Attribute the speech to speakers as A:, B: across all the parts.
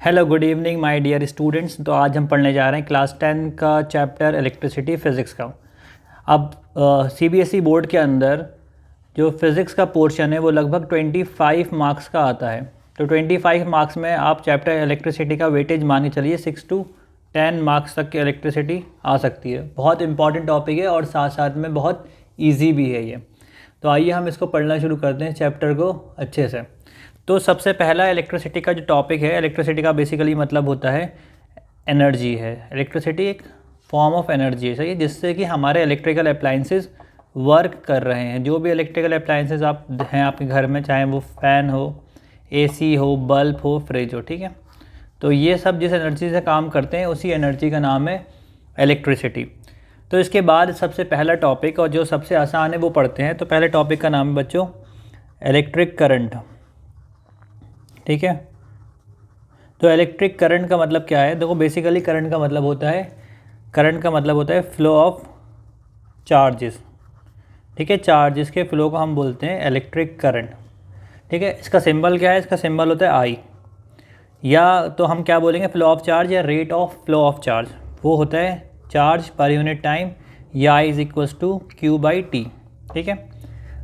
A: Hello good evening my dear students. तो आज हम पढ़ने जा रहे हैं क्लास 10 का चैप्टर इलेक्ट्रिसिटी फ़िज़िक्स का। अब सीबीएसई बोर्ड के अंदर जो फ़िज़िक्स का पोर्शन है वो लगभग 25 मार्क्स का आता है। तो 25 मार्क्स में आप चैप्टर इलेक्ट्रिसिटी का वेटेज मान के चलिए 6 to 10 मार्क्स तक की इलेक्ट्रिसिटी आ सकती है। बहुत इंपॉर्टेंट टॉपिक है और साथ साथ में बहुत ईजी भी है ये। तो आइए हम इसको पढ़ना शुरू करते हैं चैप्टर को अच्छे से। तो सबसे पहला इलेक्ट्रिसिटी का जो टॉपिक है, इलेक्ट्रिसिटी का बेसिकली मतलब होता है एनर्जी है। इलेक्ट्रिसिटी एक फॉर्म ऑफ एनर्जी है, सही है, जिससे कि हमारे इलेक्ट्रिकल अप्लाइंसेस वर्क कर रहे हैं। जो भी इलेक्ट्रिकल अप्लाइंसेस आप हैं आपके घर में, चाहे वो फ़ैन हो, एसी हो, बल्ब हो, फ्रिज हो, ठीक है, तो ये सब जिस एनर्जी से काम करते हैं उसी एनर्जी का नाम है इलेक्ट्रिसिटी। तो इसके बाद सबसे पहला टॉपिक और जो सबसे आसान है वो पढ़ते हैं। तो पहले टॉपिक का नाम है बच्चों इलेक्ट्रिक करंट, ठीक है। तो इलेक्ट्रिक करंट का मतलब क्या है? देखो बेसिकली करंट का मतलब होता है फ्लो ऑफ चार्जेस, ठीक है। चार्जेस के फ्लो को हम बोलते हैं इलेक्ट्रिक करंट, ठीक है। इसका सिंबल क्या है? इसका सिंबल होता है आई, या तो हम क्या बोलेंगे, फ्लो ऑफ चार्ज या rate of flow of charge. वो होता है चार्ज पर यूनिट टाइम, या I is equals to Q by T, ठीक है।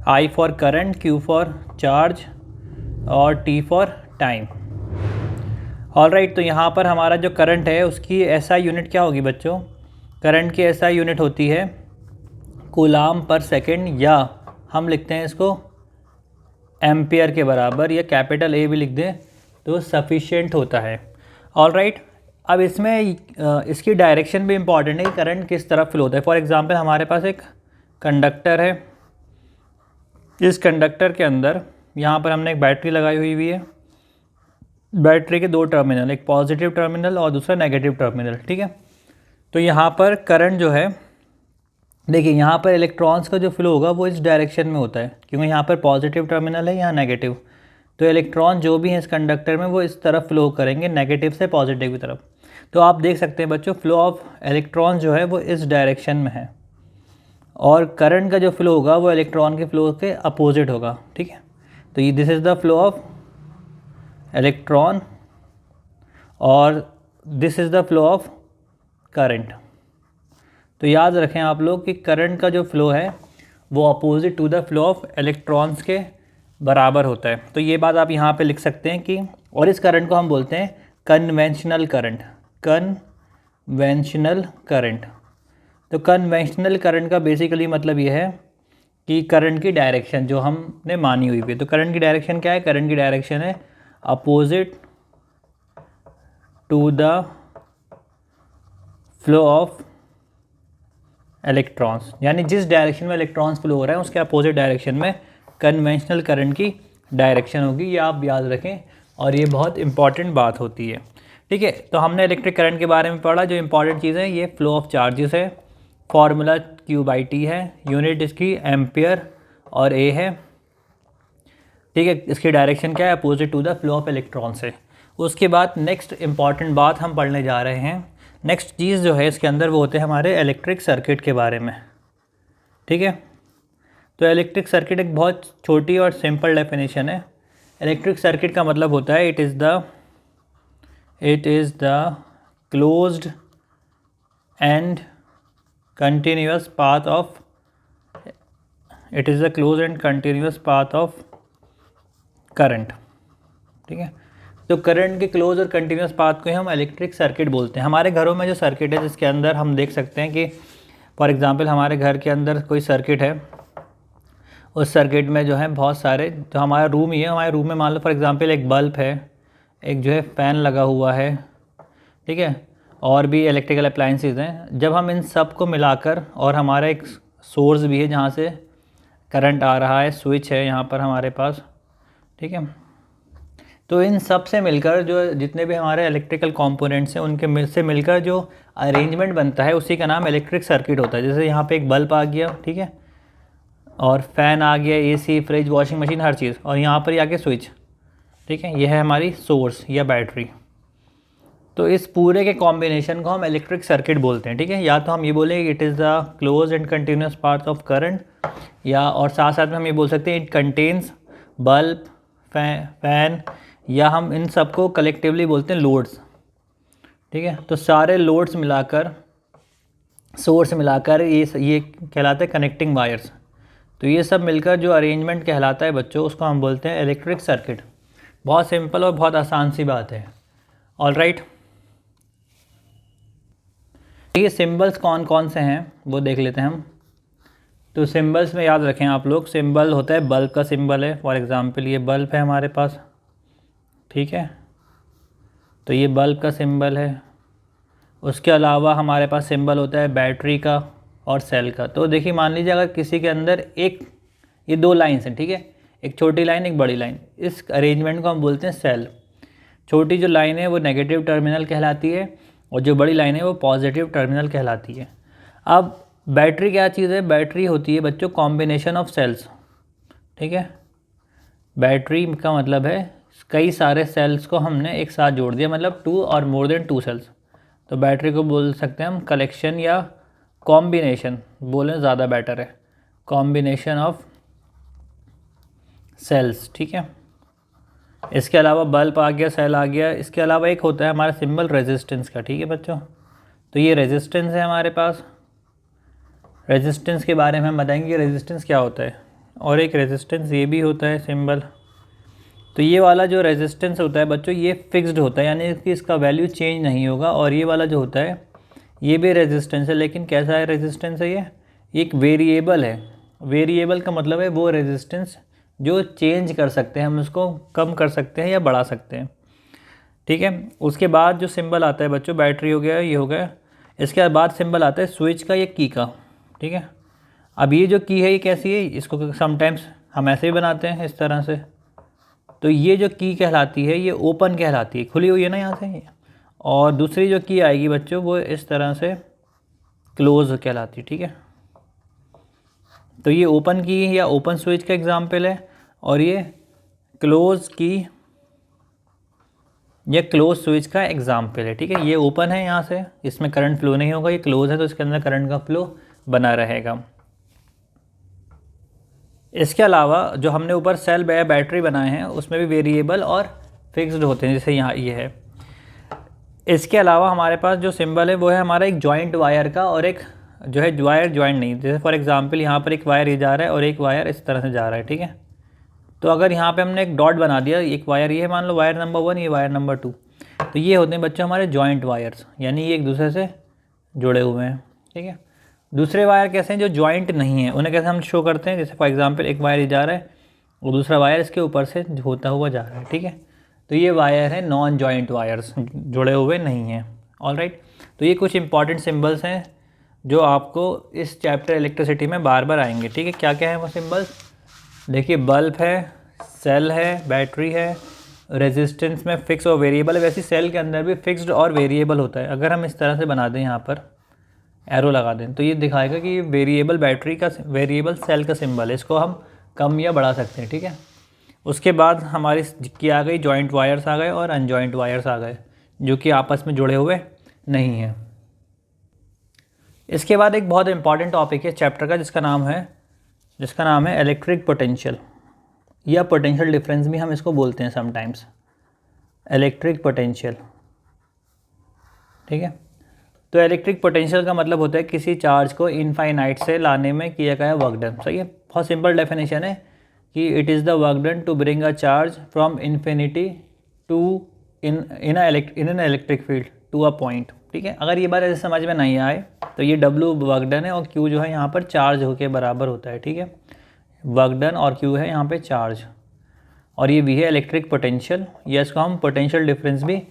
A: I for current, Q for charge और T for time. All right, तो यहाँ पर हमारा जो करंट है उसकी एसआई यूनिट क्या होगी बच्चों? करंट की एसआई यूनिट होती है कूलाम पर सेकंड, या हम लिखते हैं इसको एम्पियर के बराबर, या कैपिटल ए भी लिख दें तो सफिशिएंट होता है। ऑल राइट, अब इसमें इसकी डायरेक्शन भी इम्पॉर्टेंट है कि करंट किस तरफ फ्लो होता है। फॉर एग्जांपल हमारे पास एक कंडक्टर है, इस कंडक्टर के अंदर यहाँ पर हमने एक बैटरी लगाई हुई है। बैटरी के दो टर्मिनल, एक पॉजिटिव टर्मिनल और दूसरा नेगेटिव टर्मिनल, ठीक है। तो यहाँ पर करंट जो है, देखिए यहाँ पर इलेक्ट्रॉन्स का जो फ्लो होगा वो इस डायरेक्शन में होता है, क्योंकि यहाँ पर पॉजिटिव टर्मिनल है, यहाँ नेगेटिव। तो इलेक्ट्रॉन जो भी हैं इस कंडक्टर में वो इस तरफ फ्लो करेंगे, नेगेटिव से पॉजिटिव की तरफ। तो आप देख सकते हैं बच्चों, फ्लो ऑफ इलेक्ट्रॉन जो है वो इस डायरेक्शन में है, और करंट का जो फ्लो होगा वो इलेक्ट्रॉन के फ्लो के अपोजिट होगा, ठीक है। तो ये this is the flow of electron और this is the flow of current. तो याद रखें आप लोग कि करंट का जो फ्लो है वो opposite to the flow of electrons के बराबर होता है। तो ये बात आप यहाँ पे लिख सकते हैं कि, और इस करंट को हम बोलते हैं कन्वेंशनल करंट। कन्वेंशनल करंट, तो कन्वेंशनल करंट का बेसिकली मतलब ये है कि करंट की डायरेक्शन जो हमने मानी हुई है। तो करंट की डायरेक्शन क्या है? करंट की डायरेक्शन है opposite to the flow of electrons, यानी जिस डायरेक्शन में इलेक्ट्रॉन्स फ्लो हो रहा है उसके अपोजिट डायरेक्शन में कन्वेंशनल करंट की डायरेक्शन होगी। ये आप याद रखें और ये बहुत इंपॉर्टेंट बात होती है, ठीक है। तो हमने इलेक्ट्रिक करंट के बारे में पढ़ा। जो इंपॉर्टेंट चीज़ है ये फ्लो ऑफ चार्जेस है, फॉर्मूला क्यू बाई टी है, यूनिट इसकी एम्पियर और ए है, ठीक है। इसकी डायरेक्शन क्या है? Opposite to the flow of electron से। उसके बाद नेक्स्ट इंपॉर्टेंट बात हम पढ़ने जा रहे हैं, नेक्स्ट चीज़ जो है इसके अंदर वो होते हैं हमारे इलेक्ट्रिक सर्किट के बारे में, ठीक है। तो इलेक्ट्रिक सर्किट एक बहुत छोटी और सिंपल डेफिनेशन है। इलेक्ट्रिक सर्किट का मतलब होता है it is the closed end continuous path of current, ठीक है। तो करंट के क्लोज और कंटिन्यूस पाथ को ही हम इलेक्ट्रिक सर्किट बोलते हैं। हमारे घरों में जो सर्किट है जिसके अंदर हम देख सकते हैं कि फॉर एग्जांपल हमारे घर के अंदर कोई सर्किट है, उस सर्किट में जो है बहुत सारे, जो हमारा रूम ही है, हमारे रूम में मान लो फॉर एग्जांपल एक बल्ब है, एक जो है फ़ैन लगा हुआ है, ठीक है, और भी इलेक्ट्रिकल अप्लाइंसेस हैं। जब हम इन सब को मिलाकर, और हमारा एक सोर्स भी है जहाँ से करंट आ रहा है, स्विच है यहाँ पर हमारे पास, ठीक है। तो इन सब से मिलकर जो जितने भी हमारे इलेक्ट्रिकल कंपोनेंट्स हैं उनके से मिलकर जो अरेंजमेंट बनता है उसी का नाम इलेक्ट्रिक सर्किट होता है। जैसे यहाँ पे एक बल्ब आ गया, ठीक है, और फ़ैन आ गया, एसी, फ्रिज, वॉशिंग मशीन, हर चीज़, और यहाँ पर ही आ गया स्विच, ठीक है। यह है हमारी सोर्स या बैटरी। तो इस पूरे के कॉम्बिनेशन को हम इलेक्ट्रिक सर्किट बोलते हैं, ठीक है। या तो हम ये बोलें it is the close and continuous path of current, या और साथ साथ में हम ये बोल सकते हैं इट कंटेन्स बल्ब, फैन या हम इन सबको कलेक्टिवली बोलते हैं लोड्स, ठीक है। तो सारे लोड्स मिलाकर, सोर्स मिलाकर ये कहलाते हैं कनेक्टिंग वायर्स। तो ये सब मिलकर जो अरेंजमेंट कहलाता है बच्चों, उसको हम बोलते हैं इलेक्ट्रिक सर्किट। बहुत सिंपल और बहुत आसान सी बात है। ऑल राइट, ये सिंबल्स कौन कौन से हैं वो देख लेते हैं हम। तो सिंबल्स में याद रखें आप लोग, सिंबल होता है बल्ब का सिंबल है। फॉर एग्ज़ाम्पल ये बल्ब है हमारे पास, ठीक है, तो ये बल्ब का सिंबल है। उसके अलावा हमारे पास सिंबल होता है बैटरी का और सेल का। तो देखिए मान लीजिए अगर किसी के अंदर एक, ये दो लाइन्स हैं, ठीक है, एक छोटी लाइन एक बड़ी लाइन, इस अरेंजमेंट को हम बोलते हैं सेल। छोटी जो लाइन है वो नेगेटिव टर्मिनल कहलाती है और जो बड़ी लाइन है वो पॉजिटिव टर्मिनल कहलाती है। अब बैटरी क्या चीज़ है? बैटरी होती है बच्चों कॉम्बिनेशन ऑफ सेल्स, ठीक है। बैटरी का मतलब है कई सारे सेल्स को हमने एक साथ जोड़ दिया, मतलब 2 और मोर देन 2 सेल्स। तो बैटरी को बोल सकते हैं हम कलेक्शन या कॉम्बिनेशन, बोलें ज़्यादा बेटर है, कॉम्बिनेशन ऑफ सेल्स, ठीक है। इसके अलावा बल्ब आ गया, सेल आ गया। इसके अलावा एक होता है हमारा सिंबल रेजिस्टेंस का, ठीक है बच्चों। तो ये रेजिस्टेंस है हमारे पास। रेजिस्टेंस के बारे में हम बताएंगे रेजिस्टेंस क्या होता है। और एक रेजिस्टेंस ये भी होता है सिंबल। तो ये वाला जो रेजिस्टेंस होता है बच्चों ये फिक्स्ड होता है, यानी कि इसका वैल्यू चेंज नहीं होगा। और ये वाला जो होता है ये भी रेजिस्टेंस है, लेकिन कैसा है रेजिस्टेंस है ये? एक वेरिएबल है। वेरिएबल का मतलब है वो रेजिस्टेंस जो चेंज कर सकते हैं, हम उसको कम कर सकते हैं या बढ़ा सकते हैं, ठीक है। उसके बाद जो सिंबल आता है बच्चों, बैटरी हो गया, ये हो गया। इसके बाद सिंबल आता है स्विच का या की का, ठीक है। अब ये जो की है ये कैसी है? इसको समटाइम्स हम ऐसे ही बनाते हैं इस तरह से। तो ये जो की कहलाती है ये ओपन कहलाती है, खुली हुई है ना यहाँ से। और दूसरी जो की आएगी बच्चों वो इस तरह से क्लोज कहलाती है, ठीक है। तो ये ओपन की या ओपन स्विच का एग्जाम्पल है, और ये क्लोज की या क्लोज स्विच का एग्जाम्पल है, ठीक है। ये ओपन है, यहाँ से इसमें करंट फ्लो नहीं होगा। ये क्लोज है तो इसके अंदर करंट का फ्लो बना रहेगा। इसके अलावा जो हमने ऊपर सेल या बैटरी बनाए हैं उसमें भी वेरिएबल और फिक्स्ड होते हैं, जैसे यहाँ ये है। इसके अलावा हमारे पास जो सिंबल है वो है हमारा एक जॉइंट वायर का, और एक जो है वायर जॉइंट नहीं। जैसे फॉर एग्जांपल यहाँ पर एक वायर ये जा रहा है और एक वायर इस तरह से जा रहा है, ठीक है। तो अगर यहाँ पे हमने एक डॉट बना दिया, एक वायर ये है, मान लो वायर नंबर 1, ये वायर नंबर 2, तो ये होते हैं बच्चों हमारे जॉइंट वायर्स, यानी ये एक दूसरे से जुड़े हुए हैं, ठीक है। दूसरे वायर कैसे हैं? जो जॉइंट नहीं है, उन्हें कैसे हम शो करते हैं? जैसे फॉर एग्जांपल एक वायर जा रहा है और दूसरा वायर इसके ऊपर से होता हुआ जा रहा है, ठीक है। तो ये वायर है नॉन जॉइंट वायर्स, जुड़े हुए नहीं हैं। ऑलराइट, तो ये कुछ इंपॉर्टेंट सिंबल्स हैं जो आपको इस चैप्टर इलेक्ट्रिसिटी में बार बार आएंगे, ठीक है। क्या क्या है वो सिंबल्स? देखिए बल्ब है, सेल है, बैटरी है, रेजिस्टेंस में फिक्स और वेरिएबल है। वैसे सेल के अंदर भी फिक्स्ड और वेरिएबल होता है। अगर हम इस तरह से बना दें, यहाँ पर एरो लगा दें, तो ये दिखाएगा कि ये वेरिएबल बैटरी का, वेरिएबल सेल का सिंबल है। इसको हम कम या बढ़ा सकते हैं, ठीक है। उसके बाद हमारी की आ गई जॉइंट वायर्स आ गए और अनजॉइंट वायर्स आ गए, जो कि आपस में जुड़े हुए नहीं हैं। इसके बाद एक बहुत इंपॉर्टेंट टॉपिक है चैप्टर का, जिसका नाम है इलेक्ट्रिक पोटेंशियल या पोटेंशियल डिफरेंस भी हम इसको बोलते हैं समटाइम्स, इलेक्ट्रिक पोटेंशियल, ठीक है। तो इलेक्ट्रिक पोटेंशियल का मतलब होता है किसी चार्ज को इनफाइनाइट से लाने में किया गया वर्क डन। सही है, बहुत सिंपल डेफिनेशन है कि it is the work done to bring a charge from infinity to in an electric field to a point, ठीक है। अगर ये बात ऐसे समझ में नहीं आए तो ये W वर्क डन है और Q जो है यहाँ पर चार्ज होके बराबर होता है, ठीक है। वर्क डन और Q है यहाँ पे चार्ज, और ये भी है इलेक्ट्रिक पोटेंशियल, या इसको हम पोटेंशियल डिफरेंस भी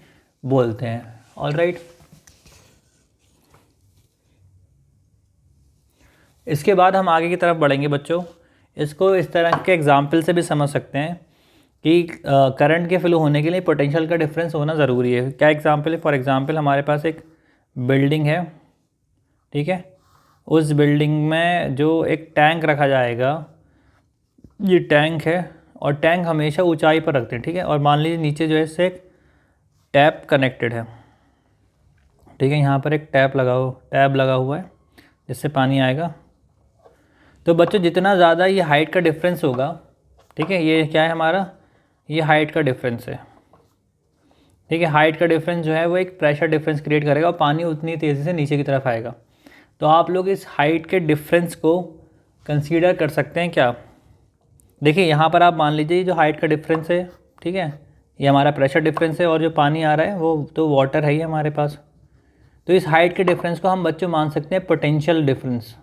A: बोलते हैं। ऑलराइट, इसके बाद हम आगे की तरफ बढ़ेंगे बच्चों। इसको इस तरह के एग्जाम्पल से भी समझ सकते हैं कि करंट के फ्लो होने के लिए पोटेंशियल का डिफरेंस होना ज़रूरी है। क्या एग्जाम्पल है? फॉर एग्जाम्पल हमारे पास एक बिल्डिंग है, ठीक है। उस बिल्डिंग में जो एक टैंक रखा जाएगा, ये टैंक है, और टैंक हमेशा ऊंचाई पर रखते हैं, ठीक है। और मान लीजिए नीचे जो है इससे एक टैप कनेक्टेड है, ठीक है। यहाँ पर एक टैप लगा हुआ है जिससे पानी आएगा। तो बच्चों जितना ज़्यादा ये हाइट का डिफरेंस होगा, ठीक है, ये क्या है हमारा, ये हाइट का डिफरेंस है, ठीक है। हाइट का डिफरेंस जो है वो एक प्रेशर डिफरेंस क्रिएट करेगा और पानी उतनी तेज़ी से नीचे की तरफ आएगा। तो आप लोग इस हाइट के डिफरेंस को कंसीडर कर सकते हैं क्या? देखिए यहाँ पर आप मान लीजिए जो हाइट का डिफरेंस है, ठीक है, ये हमारा प्रेशर डिफरेंस है और जो पानी आ रहा है वो तो वाटर है ही हमारे पास। तो इस हाइट के डिफरेंस को हम बच्चों मान सकते हैं पोटेंशियल डिफरेंस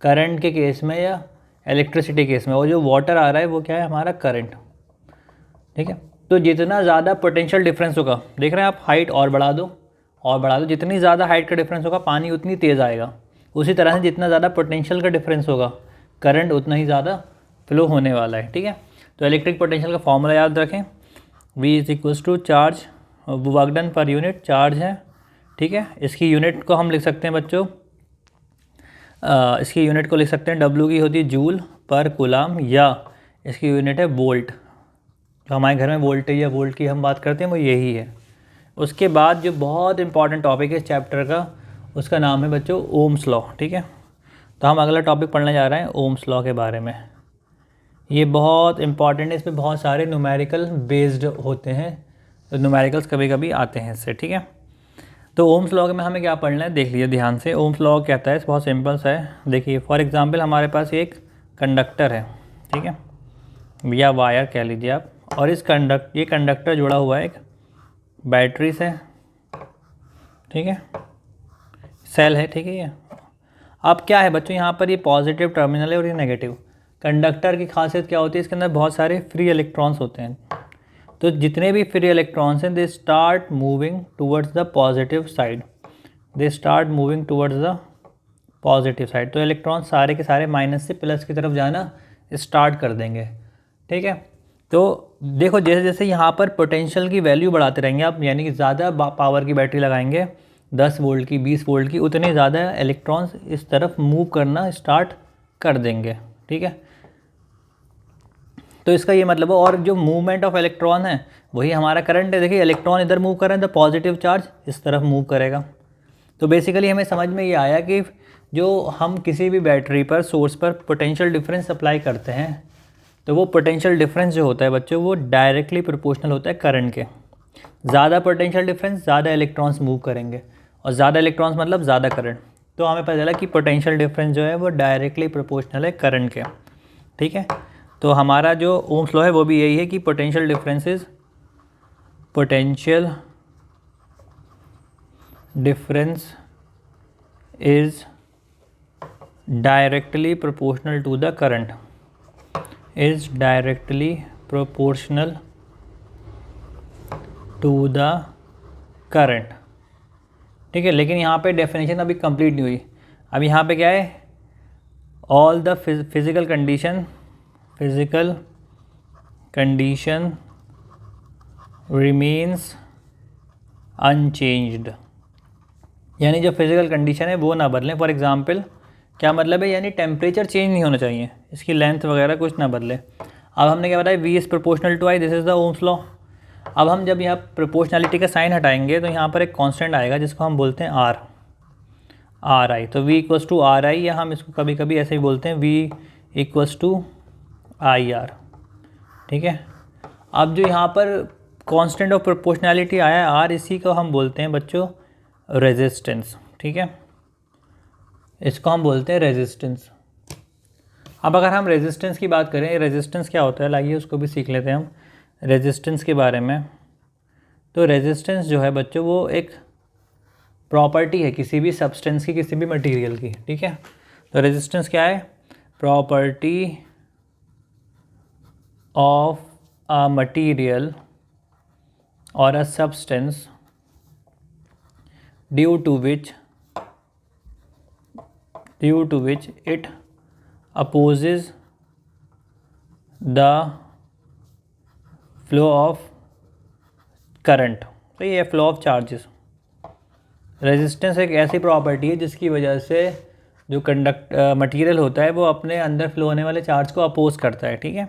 A: करंट के केस में या इलेक्ट्रिसिटी केस में, और जो वाटर आ रहा है वो क्या है, हमारा करंट। ठीक है। तो जितना ज़्यादा पोटेंशियल डिफरेंस होगा, देख रहे हैं आप, हाइट और बढ़ा दो और बढ़ा दो, जितनी ज़्यादा हाइट का डिफरेंस होगा पानी उतनी तेज़ आएगा। उसी तरह से जितना ज़्यादा पोटेंशियल का डिफरेंस होगा करंट उतना ही ज़्यादा फ्लो होने वाला है। ठीक है। तो इलेक्ट्रिक पोटेंशियल का फॉर्मूला याद रखें, V is equals to charge work done per unit, charge है। ठीक है। इसकी यूनिट को हम लिख सकते हैं बच्चों, इसकी यूनिट को लिख सकते हैं, W की होती है जूल पर कूलाम, या इसकी यूनिट है वोल्ट। जो हमारे घर में वोल्टेज या वोल्ट की हम बात करते हैं वो यही है। उसके बाद जो बहुत इंपॉर्टेंट टॉपिक है इस चैप्टर का, उसका नाम है बच्चों ओम्स लॉ। ठीक है। तो हम अगला टॉपिक पढ़ने जा रहे हैं ओम्स लॉ के बारे में। ये बहुत इंपॉर्टेंट है, इसमें बहुत सारे न्यूमेरिकल बेस्ड होते हैं, तो न्यूमेरिकल्स कभी कभी आते हैं इससे। ठीक है। तो ओम्स लॉ में हमें क्या पढ़ना है, देख लीजिए ध्यान से। ओम्स लॉ कहता है, बहुत सिंपल सा है। देखिए फॉर एग्जांपल हमारे पास एक कंडक्टर है, ठीक है, या वायर कह लीजिए आप, और ये कंडक्टर जुड़ा हुआ है एक बैटरी से, ठीक है, सेल है, ठीक है। ये अब क्या है बच्चों, यहाँ पर ये पॉजिटिव टर्मिनल है और ये नेगेटिव। कंडक्टर की खासियत क्या होती है, इसके अंदर बहुत सारे फ्री इलेक्ट्रॉन्स होते हैं। तो जितने भी फ्री इलेक्ट्रॉन्स हैं, they start moving towards the positive side, they start moving towards the positive side. तो इलेक्ट्रॉन सारे के सारे माइनस से प्लस की तरफ जाना स्टार्ट कर देंगे। ठीक है। तो देखो जैसे जैसे यहाँ पर पोटेंशियल की वैल्यू बढ़ाते रहेंगे आप, यानी कि ज़्यादा पावर की बैटरी लगाएंगे, 10 वोल्ट की, 20 वोल्ट की, उतने ज़्यादा इलेक्ट्रॉन्स इस तरफ मूव करना स्टार्ट कर देंगे। ठीक है। तो इसका ये मतलब है, और जो मूवमेंट ऑफ इलेक्ट्रॉन है वही हमारा करंट है। देखिए इलेक्ट्रॉन इधर मूव कर रहे हैं तो पॉजिटिव चार्ज इस तरफ मूव करेगा। तो बेसिकली हमें समझ में ये आया कि जो हम किसी भी बैटरी पर, सोर्स पर पोटेंशियल डिफरेंस अप्लाई करते हैं, तो वो पोटेंशियल डिफरेंस जो होता है बच्चों वो डायरेक्टली प्रोपोर्शनल होता है करंट के। ज़्यादा पोटेंशियल डिफरेंस ज़्यादा इलेक्ट्रॉन्स मूव करेंगे, और ज़्यादा इलेक्ट्रॉन्स मतलब ज़्यादा करंट। तो हमें पता चला कि पोटेंशियल डिफरेंस जो है वो डायरेक्टली प्रोपोर्शनल है करंट के। ठीक है। तो हमारा जो ओम्स लॉ है वो भी यही है कि potential difference is directly proportional to the current, is directly proportional to the current. ठीक है। लेकिन यहाँ पे डेफिनेशन अभी कंप्लीट नहीं हुई। अब यहाँ पे क्या है, all the physical condition remains unchanged, यानी जो फिजिकल कंडीशन है वो ना बदलें। फॉर एग्जांपल क्या मतलब है, यानी टेम्परेचर चेंज नहीं होना चाहिए, इसकी लेंथ वगैरह कुछ ना बदले। अब हमने क्या बताया, V is proportional to I, this is the Ohm's law. अब हम जब यहाँ प्रोपोर्शनलिटी का साइन हटाएंगे तो यहाँ पर एक कांस्टेंट आएगा जिसको हम बोलते हैं RI। तो V इक्वल्स टू RI, या हम इसको कभी कभी ऐसे ही बोलते हैं V इक्वल्स टू IR। ठीक है। अब जो यहाँ पर कांस्टेंट ऑफ प्रोपोर्शनैलिटी आया है R, इसी को हम बोलते हैं बच्चों रेजिस्टेंस। ठीक है। इसको हम बोलते हैं रेजिस्टेंस। अब अगर हम रेजिस्टेंस की बात करें, रेजिस्टेंस क्या होता है, लाइए उसको भी सीख लेते हैं हम रेजिस्टेंस के बारे में। तो रेजिस्टेंस जो है बच्चों वो एक प्रॉपर्टी है किसी भी सब्सटेंस की, किसी भी मटेरियल की। ठीक है। तो रेजिस्टेंस क्या है, प्रॉपर्टी ऑफ अ मटेरियल और a substance due to which it opposes the flow of current. तो ये फ्लो ऑफ चार्जेस। रेजिस्टेंस एक ऐसी प्रॉपर्टी है जिसकी वजह से जो मटेरियल होता है वो अपने अंदर फ्लो होने वाले चार्ज को अपोज करता है। ठीक है।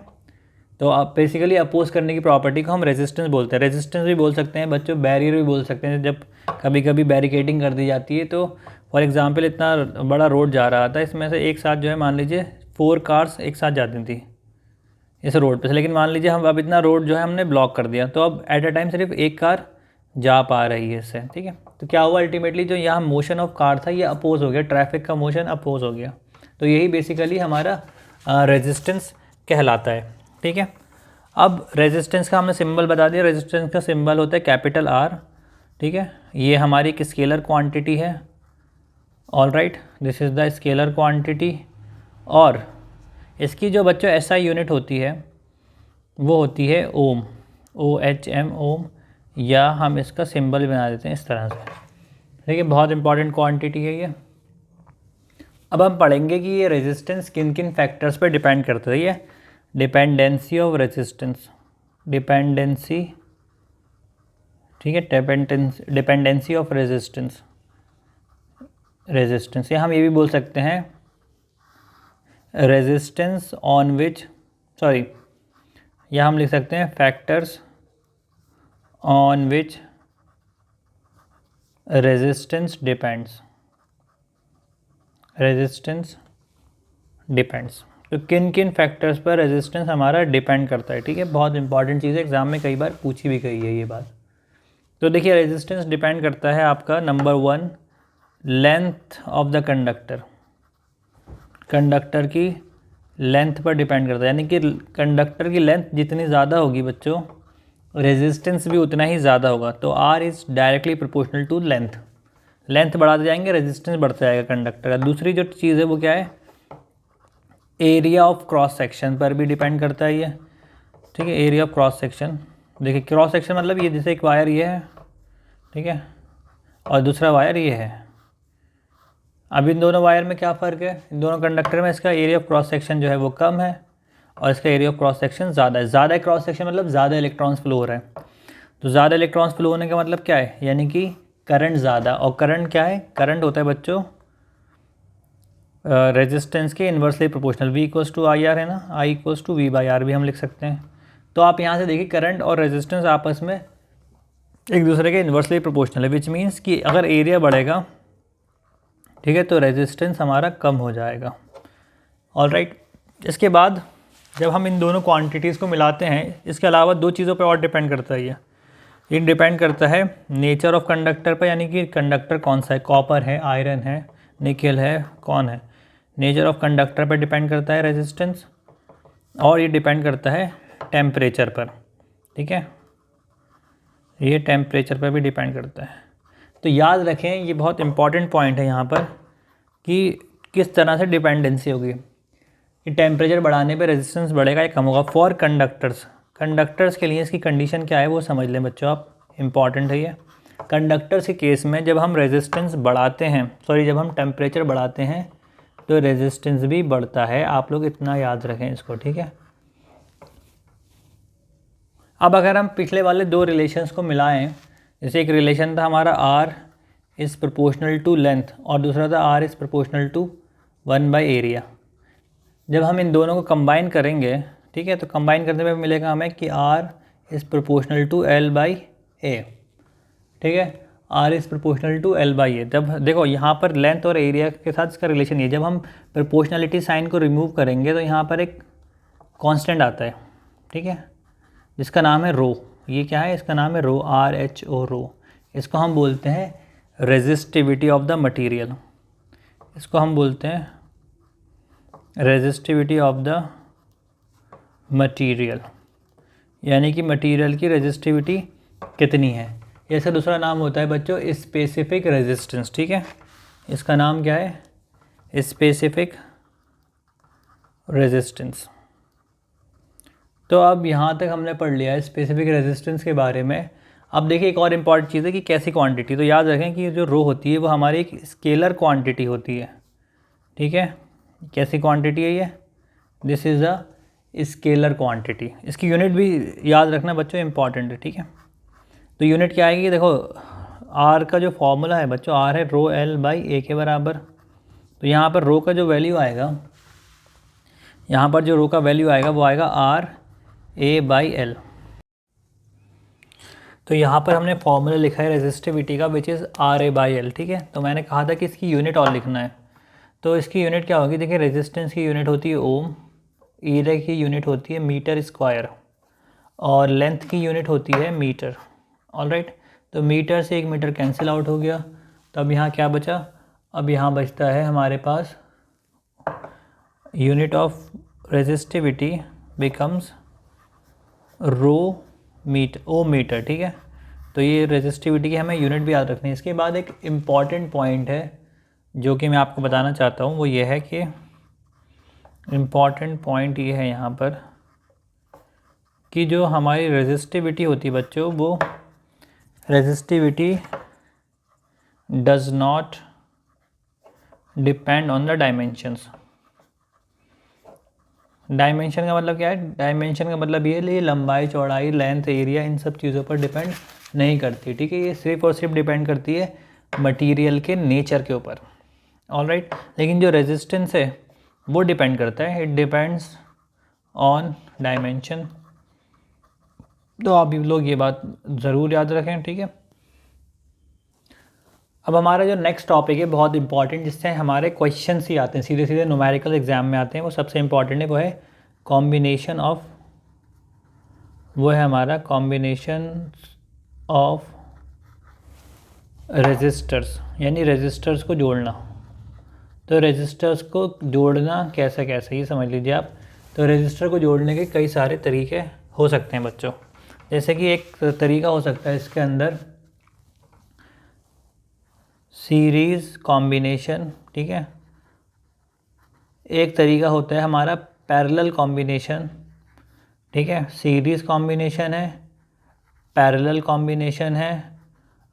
A: तो आप बेसिकली अपोज करने की प्रॉपर्टी को हम रेजिस्टेंस बोलते हैं। रेजिस्टेंस भी बोल सकते हैं बच्चों, बैरियर भी बोल सकते हैं। जब कभी कभी बैरिकेडिंग कर दी जाती है, तो फॉर एग्जांपल इतना बड़ा रोड जा रहा था, इसमें से एक साथ जो है मान लीजिए 4 कार्स एक साथ जाती थी इस रोड पे से, लेकिन मान लीजिए हम अब इतना रोड जो है हमने ब्लॉक कर दिया, तो अब एट अ टाइम सिर्फ एक कार जा पा रही है इससे, ठीक है। तो क्या हुआ अल्टीमेटली, जो यहाँ मोशन ऑफ कार था ये अपोज हो गया, ट्रैफिक का मोशन अपोज हो गया। तो यही बेसिकली हमारा रेजिस्टेंस कहलाता है, ठीक है। अब रेजिस्टेंस का हमने सिंबल बता दिया, रेजिस्टेंस का सिंबल होता है कैपिटल आर, ठीक है। ये हमारी एक स्केलर क्वांटिटी है, all right, this is the scalar quantity. और इसकी जो बच्चों एसआई यूनिट होती है वो होती है ओम, OHM, ओम, या हम इसका सिंबल बना देते हैं इस तरह से, ठीक है। बहुत इंपॉर्टेंट क्वांटिटी है ये। अब हम पढ़ेंगे कि ये रेजिस्टेंस किन किन फैक्टर्स पर डिपेंड करता है। ये डिपेंडेंसी ऑफ रेजिस्टेंस, डिपेंडेंसी, ठीक है, डिपेंडेंसी ऑफ रेजिस्टेंस, रेजिस्टेंस, या हम ये भी बोल सकते हैं रेजिस्टेंस ऑन विच, सॉरी, या हम लिख सकते हैं factors on which resistance depends, resistance depends. तो किन किन फैक्टर्स पर रेजिस्टेंस हमारा डिपेंड करता है, ठीक है। बहुत इंपॉर्टेंट चीज़ है, एग्जाम में कई बार पूछी भी गई है ये बात। तो देखिए रेजिस्टेंस डिपेंड करता है आपका, number 1, length of the conductor, conductor की लेंथ पर डिपेंड करता है, यानी कि कंडक्टर की लेंथ जितनी ज़्यादा होगी बच्चों, रेजिस्टेंस भी उतना ही ज़्यादा होगा। तो R is directly proportional to length, length बढ़ाते जाएंगे रेजिस्टेंस बढ़ता जाएगा कंडक्टर का। दूसरी जो चीज़ है वो क्या है, एरिया ऑफ क्रॉस सेक्शन पर भी डिपेंड करता है ये, ठीक है। एरिया ऑफ क्रॉस सेक्शन, देखिए क्रॉस सेक्शन मतलब ये जैसे एक वायर ये है, ठीक है, और दूसरा वायर ये है। अब इन दोनों वायर में क्या फ़र्क है, इन दोनों कंडक्टर में इसका एरिया ऑफ क्रॉस सेक्शन जो है वो कम है और इसका एरिया ऑफ क्रॉस सेक्शन ज़्यादा है। ज़्यादा क्रॉस सेक्शन मतलब ज़्यादा इलेक्ट्रॉन्स फ्लो हो रहे हैं। तो ज़्यादा इलेक्ट्रॉन्स फ्लो होने का मतलब क्या है, यानी कि करंट ज़्यादा, और करंट क्या है, करंट होता है बच्चों रेजिस्टेंस के इन्वर्सली प्रोपोर्शनल, V=IR है ना, I=V/R भी हम लिख सकते हैं। तो आप यहाँ से देखिए करंट और रेजिस्टेंस आपस में एक दूसरे के इन्वर्सली प्रोपोर्शनल है, विच मीन्स कि अगर एरिया बढ़ेगा, ठीक है, तो रेजिस्टेंस हमारा कम हो जाएगा, ऑल राइट। इसके बाद जब हम इन दोनों क्वांटिटीज़ को मिलाते हैं, इसके अलावा दो चीज़ों पे और डिपेंड करता है ये डिपेंड करता है नेचर ऑफ कंडक्टर पर, यानी कि कंडक्टर कौन सा है, कॉपर है, आयरन है, निकेल है, कौन है, नेचर ऑफ कंडक्टर पर डिपेंड करता है रेजिस्टेंस। और ये डिपेंड करता है टेम्परेचर पर, ठीक है, ये टेम्परेचर पर भी डिपेंड करता है। तो याद रखें ये बहुत इंपॉर्टेंट पॉइंट है यहाँ पर कि किस तरह से डिपेंडेंसी होगी, कि टेम्परेचर बढ़ाने पे रेजिस्टेंस बढ़ेगा या कम होगा। फॉर कंडक्टर्स, कंडक्टर्स के लिए इसकी कंडीशन क्या है वो समझ लें बच्चों आप, इंपॉर्टेंट है ये। कंडक्टर्स के केस में जब हम रेजिस्टेंस बढ़ाते हैं, सॉरी जब हम टेम्परेचर बढ़ाते हैं तो रेजिस्टेंस भी बढ़ता है, आप लोग इतना याद रखें इसको, ठीक है। अब अगर हम पिछले वाले दो रिलेशंस को मिलाएं, जैसे एक रिलेशन था हमारा R इज़ प्रोपोर्शनल टू लेंथ और दूसरा था R इज़ प्रोपोर्शनल टू 1/एरिया। जब हम इन दोनों को कंबाइन करेंगे, ठीक है, तो कंबाइन करने में मिलेगा हमें कि R is proportional to L/A, ठीक है, R is proportional to L/A। जब देखो यहाँ पर लेंथ और एरिया के साथ इसका रिलेशन ये, जब हम प्रोपोर्शनलिटी साइन को रिमूव करेंगे तो यहाँ पर एक कांस्टेंट आता है, ठीक है, जिसका नाम है रो। ये क्या है, इसका नाम है रो, RHO, रो। इसको हम बोलते हैं रेजिस्टिविटी ऑफ द मटेरियल, इसको हम बोलते हैं रेजिस्टिविटी ऑफ द मटेरियल, यानी कि मटेरियल की रेजिस्टिविटी कितनी है। इसका दूसरा नाम होता है बच्चों स्पेसिफिक रेजिस्टेंस, ठीक है, इसका नाम क्या है, स्पेसिफिक रेजिस्टेंस। तो अब यहाँ तक हमने पढ़ लिया है स्पेसिफिक रेजिस्टेंस के बारे में। अब देखिए एक और इम्पॉर्टेंट चीज़ है कि कैसी क्वांटिटी, तो याद रखें कि जो रो होती है वो हमारी एक स्केलर क्वांटिटी होती है, ठीक है। कैसी क्वांटिटी है ये, this is a scalar quantity. इसकी यूनिट भी याद रखना बच्चों, इंपॉर्टेंट है, ठीक है। तो यूनिट क्या आएगी, देखो R का जो फॉर्मूला है बच्चों, R है रो L/A के बराबर। तो यहाँ पर रो का जो वैल्यू आएगा, यहाँ पर जो रो का वैल्यू आएगा वो आएगा RA/L। तो यहाँ पर हमने फॉर्मूला लिखा है रेजिस्टिविटी का, विच इज़ RA/L, ठीक है। तो मैंने कहा था कि इसकी यूनिट और लिखना है, तो इसकी यूनिट क्या होगी, देखिए रेजिस्टेंस की यूनिट होती है ओम, एरिया की यूनिट होती है मीटर स्क्वायर और लेंथ की यूनिट होती है मीटर, ऑल राइट। तो मीटर से 1 मीटर कैंसिल आउट हो गया, तो अब यहाँ क्या बचा, अब यहाँ बचता है हमारे पास unit of resistivity becomes rho metre, ठीक है। तो ये रेजिस्टिविटी की हमें यूनिट भी याद रखनी है। इसके बाद एक इम्पॉर्टेंट पॉइंट है जो कि मैं आपको बताना चाहता हूँ, वो ये है कि इम्पॉर्टेंट पॉइंट ये है यहाँ पर कि जो हमारी रेजिस्टिविटी होती है बच्चों, वो resistivity does not depend on the dimensions. Dimension का मतलब क्या है, डायमेंशन का मतलब ये है लंबाई, चौड़ाई, लेंथ, एरिया, इन सब चीज़ों पर डिपेंड नहीं करती, ठीक है। ये सिर्फ और सिर्फ डिपेंड करती है मटेरियल के नेचर के ऊपर, ऑलराइट। लेकिन जो रेजिस्टेंस है वो डिपेंड करता है, इट डिपेंड्स ऑन डायमेंशन। तो आप लोग ये बात ज़रूर याद रखें, ठीक है। अब हमारा जो नेक्स्ट टॉपिक है बहुत इंपॉर्टेंट, जिससे हमारे क्वेश्चन ही आते हैं, सीधे सीधे न्यूमेरिकल एग्जाम में आते हैं, वो सबसे इम्पॉर्टेंट है, वो है कॉम्बिनेशन ऑफ, वो है हमारा कॉम्बिनेशन ऑफ रेजिस्टर्स, यानी रेजिस्टर्स को जोड़ना। तो रेजिस्टर्स को जोड़ना कैसे कैसे, ये समझ लीजिए आप। तो रेजिस्टर को जोड़ने के कई सारे तरीके हो सकते हैं बच्चों। जैसे कि एक तरीका हो सकता है इसके अंदर सीरीज़ कॉम्बिनेशन, ठीक है। एक तरीका होता है हमारा पैरेलल कॉम्बिनेशन, ठीक है। सीरीज़ कॉम्बिनेशन है, पैरेलल कॉम्बिनेशन है,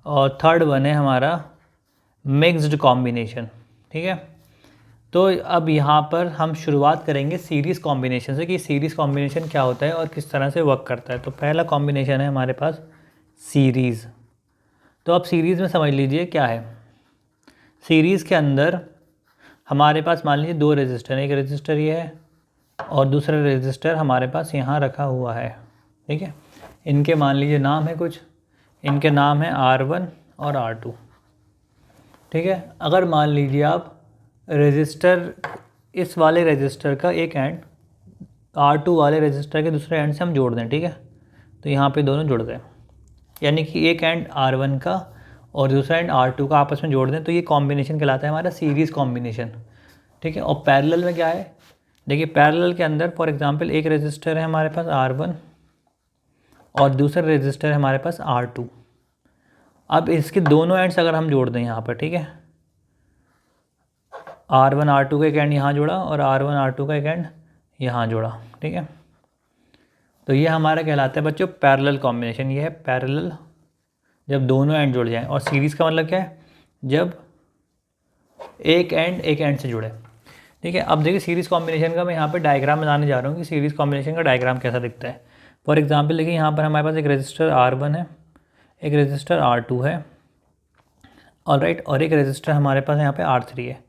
A: और थर्ड वन है हमारा मिक्स्ड कॉम्बिनेशन, ठीक है। तो अब यहाँ पर हम शुरुआत करेंगे सीरीज़ कॉम्बिनेशन से कि सीरीज़ कॉम्बिनेशन क्या होता है और किस तरह से वर्क करता है। तो पहला कॉम्बिनेशन है हमारे पास सीरीज़। तो अब सीरीज़ में समझ लीजिए क्या है। सीरीज़ के अंदर हमारे पास मान लीजिए दो रेजिस्टर, एक रेजिस्टर ये है और दूसरा रेजिस्टर हमारे पास यहाँ रखा हुआ है, ठीक है। इनके मान लीजिए नाम है कुछ, इनके नाम है R1 और R2, ठीक है। अगर मान लीजिए आप रेजिस्टर, इस वाले रेजिस्टर का एक एंड R2 वाले रेजिस्टर के दूसरे एंड से हम जोड़ दें, ठीक है। तो यहाँ पे दोनों जुड़ गए, यानी कि एक एंड R1 का और दूसरा एंड R2 का आपस में जोड़ दें, तो ये कॉम्बिनेशन कहलाता है हमारा सीरीज़ कॉम्बिनेशन, ठीक है। और पैरेलल में क्या है, देखिए पैरेलल के अंदर फॉर एग्जांपल एक रेजिस्टर है हमारे पास R1 और दूसरा रेजिस्टर है हमारे पास R2। अब इसके दोनों एंड्स अगर हम जोड़ दें यहाँ पर, ठीक है, R1 R2 का एक एंड यहाँ जोड़ा और R1 R2 का एक एंड यहाँ जोड़ा, ठीक है। तो ये हमारा कहलाता है बच्चों पैरेलल कॉम्बिनेशन। ये है पैरेलल, जब दोनों एंड जुड़ जाएं। और सीरीज़ का मतलब क्या है, जब एक एंड से जुड़े, ठीक है। अब देखिए सीरीज़ कॉम्बिनेशन का मैं यहाँ पे डायग्राम बनाने जा रहा हूँ कि सीरीज़ कॉम्बिनेशन का डायग्राम कैसा दिखता है। फॉर एग्जांपल देखिए यहाँ पर हमारे पास एक रेजिस्टर R1 है, एक रेजिस्टर R2 है, ऑलराइट, और एक रेजिस्टर हमारे पास यहाँ पे R3 है।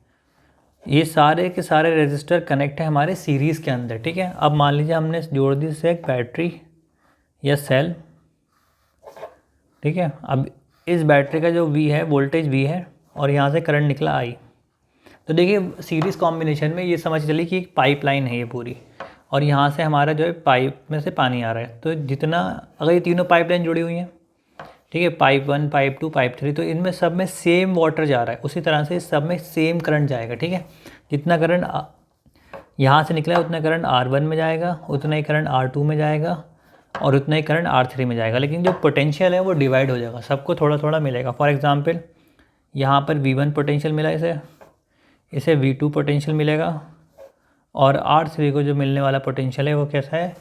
A: ये सारे के सारे रेजिस्टर कनेक्ट है हमारे सीरीज़ के अंदर, ठीक है। अब मान लीजिए हमने जोड़ दी इससे एक बैटरी या सेल, ठीक है। अब इस बैटरी का जो V है, वोल्टेज V है, और यहाँ से करंट निकला I। तो देखिए सीरीज़ कॉम्बिनेशन में ये समझ चली कि एक पाइपलाइन है ये पूरी, और यहाँ से हमारा जो है पाइप में से पानी आ रहा है। तो जितना, अगर ये तीनों पाइपलाइन जुड़ी हुई हैं, ठीक है, पाइप 1, पाइप 2, पाइप 3, तो इनमें सब में सेम वाटर जा रहा है, उसी तरह से सब में सेम करंट जाएगा, ठीक है। जितना करंट यहाँ से निकला है उतना करंट R1 में जाएगा, उतना ही करंट R2 में जाएगा, और उतना ही करंट R3 में जाएगा। लेकिन जो पोटेंशियल है वो डिवाइड हो जाएगा, सबको थोड़ा थोड़ा मिलेगा। फॉर एग्जांपल यहाँ पर V1 पोटेंशियल मिला, इसे V2 पोटेंशियल मिलेगा, और R3 को जो मिलने वाला पोटेंशियल है वो कैसा है,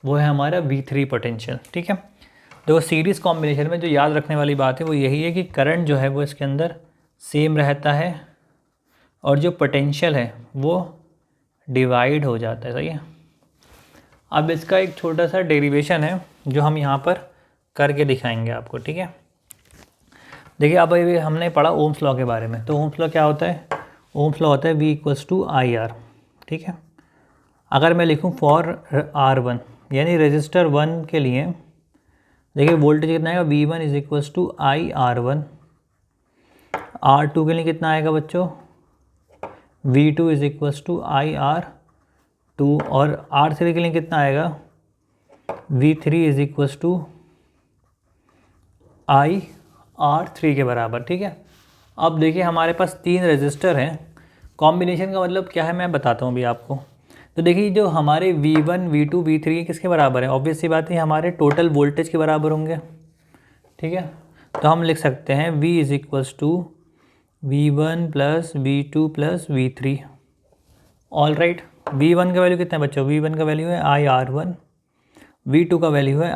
A: वो है हमारा V3 पोटेंशियल, ठीक है। तो सीरीज़ कॉम्बिनेशन में जो याद रखने वाली बात है वो यही है कि करंट जो है वो इसके अंदर सेम रहता है, और जो पोटेंशियल है वो डिवाइड हो जाता है, सही है। अब इसका एक छोटा सा डेरिवेशन है जो हम यहाँ पर करके दिखाएंगे आपको, ठीक है। देखिए अब अभी हमने पढ़ा ओम्स लॉ के बारे में। तो ओम्स लॉ क्या होता है, ओम्स लॉ होता है V = IR, ठीक है। अगर मैं लिखूँ फॉर R1, यानी रेजिस्टर 1 के लिए, देखिए वोल्टेज कितना आएगा, V1 = IR1। R2 के लिए कितना आएगा बच्चों, V2 = IR2। और R3 के लिए कितना आएगा, V3 = R3 के बराबर। ठीक है, अब देखिए हमारे पास 3 रेजिस्टर हैं। कॉम्बिनेशन का मतलब क्या है मैं बताता हूँ अभी आपको। तो देखिए जो हमारे V1 V2 V3 किसके बराबर है, ऑब्वियस सी बात है हमारे टोटल वोल्टेज के बराबर होंगे। ठीक है, तो हम लिख सकते हैं V is equals to V1 plus V2 plus V3। All right, V1 का वैल्यू कितना है बच्चों, V1 का वैल्यू है IR1, V2 का वैल्यू है